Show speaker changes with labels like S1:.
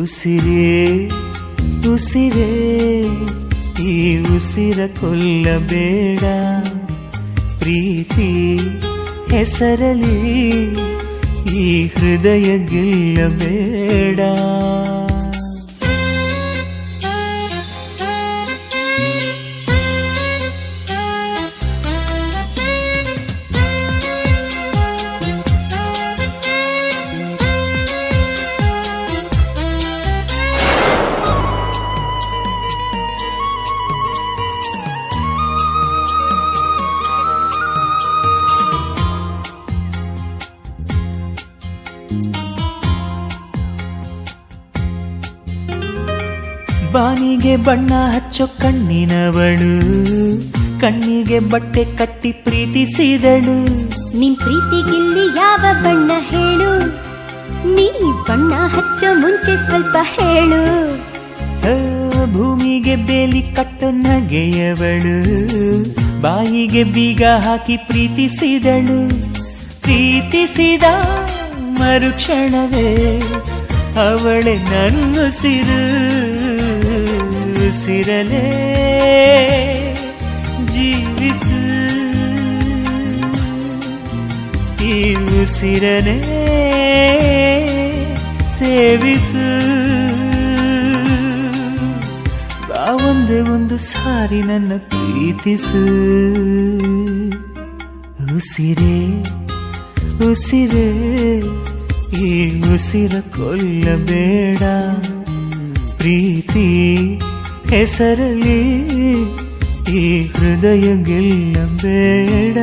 S1: ಉಸಿರೇ ಉಸಿರೇ ಈ ಉಸಿರ ಕೊಲ್ಲಬೇಡ, ಪ್ರೀತಿ ಹೆಸರಲಿ ಈ ಹೃದಯ ಗೆಲ್ಲಬೇಡ. ಬಾನಿಗೆ ಬಣ್ಣ ಹಚ್ಚೋ ಕಣ್ಣಿನವಳು, ಕಣ್ಣಿಗೆ ಬಟ್ಟೆ ಕಟ್ಟಿ ಪ್ರೀತಿಸಿದಳು.
S2: ನಿನ್ ಪ್ರೀತಿಗಿಲ್ಲಿ ಯಾವ ಬಣ್ಣ ಹೇಳು, ನೀ ಬಣ್ಣ ಹಚ್ಚೋ ಮುಂಚೆ ಸ್ವಲ್ಪ ಹೇಳು.
S1: ಭೂಮಿಗೆ ಬೇಲಿ ಕಟ್ಟೋ ನಗೆಯವಳು, ಬಾಯಿಗೆ ಬೀಗ ಹಾಕಿ ಪ್ರೀತಿಸಿದಳು. ಪ್ರೀತಿಸಿದ ಮರುಕ್ಷಣವೇ ಅವಳೆ ನನ್ನುಸಿರು, ಉಸಿರಲೇ ಜೀವಿಸು, ಈ ಉಸಿರನೇ ಸೇವಿಸು. ಬಾ ಒಂದೇ ಒಂದು ಸಾರಿ ನನ್ನ ಪ್ರೀತಿಸು. ಉಸಿರೇ ಉಸಿರೇ ಈ ಉಸಿರ ಕೊಲ್ಲಬೇಡ, ಪ್ರೀತಿ ಹೆಸರಲಿ ಈ ಹೃದಯ ಗೆಲ್ಲಬೇಡ.